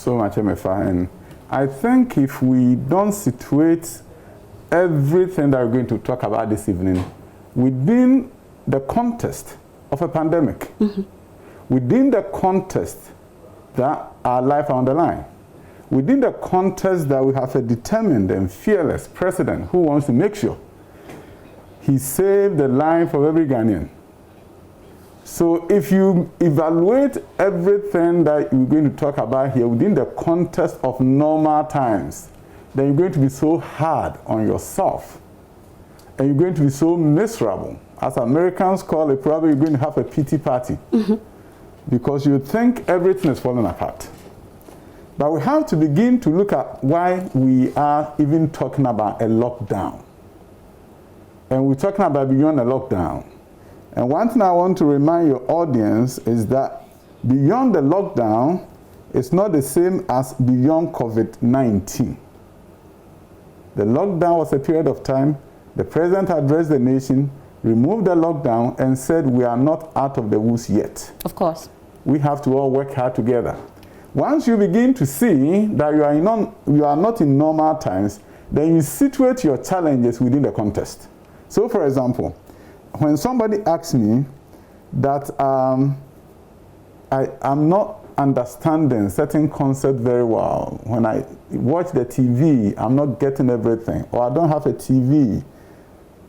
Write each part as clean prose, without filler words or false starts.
so much, MFA. And I think if we don't situate everything that we're going to talk about this evening within the context of a pandemic, within the context that our life are on the line, within the context that we have a determined and fearless president who wants to make sure he saved the life of every Ghanaian. So if you evaluate everything that we're going to talk about here within the context of normal times, then you're going to be so hard on yourself and you're going to be so miserable. As Americans call it, probably you're going to have a pity party because you think everything is falling apart. But we have to begin to look at why we are even talking about a lockdown. And we're talking about beyond a lockdown. And one thing I want to remind your audience is that beyond the lockdown is not the same as beyond COVID-19. The lockdown was a period of time. The president addressed the nation, removed the lockdown, and said we are not out of the woods yet. Of course. We have to all work hard together. Once you begin to see that you are not in normal times, then you situate your challenges within the context. So, for example, when somebody asks me that I'm not understanding certain concepts very well, when I watch the TV, I'm not getting everything, or I don't have a TV,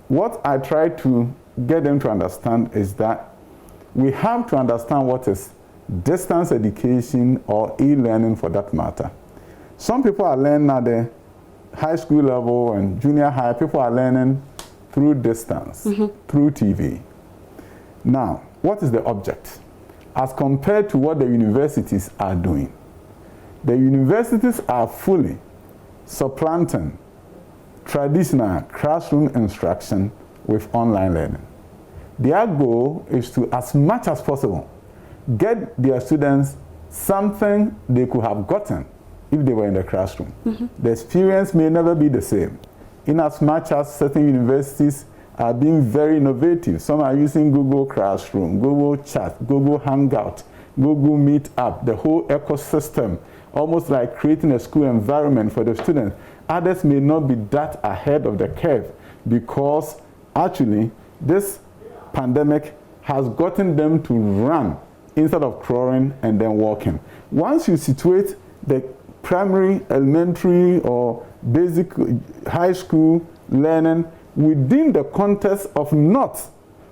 what I try to get them to understand is that we have to understand what is distance education or e-learning for that matter. Some people are learning at the high school level and junior high. People are learning through distance, through TV. Now, what is the object? As compared to what the universities are doing. The universities are fully supplanting traditional classroom instruction with online learning. Their goal is to, as much as possible, get their students something they could have gotten if they were in the classroom. The experience may never be the same, in as much as certain universities are being very innovative. Some are using Google Classroom, Google Chat, Google Hangout, Google Meetup, the whole ecosystem, almost like creating a school environment for the students. Others may not be that ahead of the curve because actually this pandemic has gotten them to run instead of crawling and then walking. Once you situate the primary, elementary, or basic high school learning within the context of not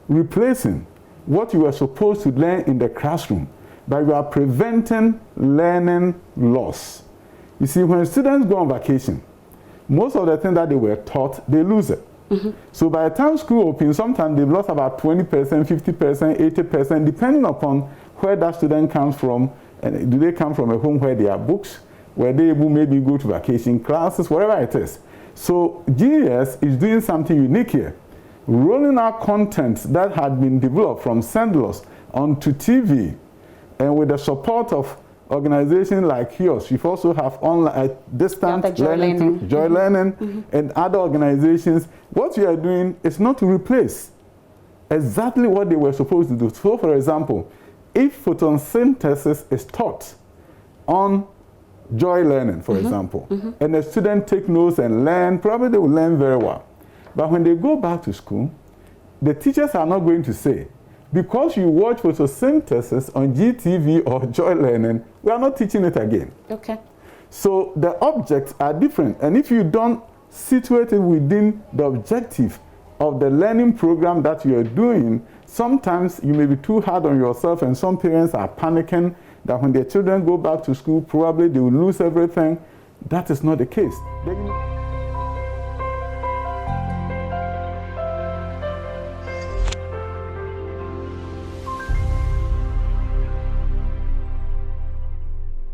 replacing what you were supposed to learn in the classroom, but you are preventing learning loss. You see, when students go on vacation, most of the things that they were taught, they lose it. So by the time school opens, sometimes they've lost about 20%, 50%, 80%, depending upon where that student comes from. And do they come from a home where there are books, where they able maybe go to vacation classes, whatever it is. So GES is doing something unique here, rolling out content that had been developed from Sendlos onto TV, and with the support of organizations like yours. You also have online distance learning, Joy Learning, and other organizations. What you are doing is not to replace exactly what they were supposed to do. So, for example, if photosynthesis is taught on Joy Learning, for example, and the student take notes and learn, probably they will learn very well. But when they go back to school, the teachers are not going to say, because you watch photosynthesis on GTV or Joy Learning, we are not teaching it again. Okay. So the objects are different. And if you don't situate it within the objective of the learning program that you are doing, sometimes you may be too hard on yourself, and some parents are panicking that when their children go back to school, probably they will lose everything. That is not the case.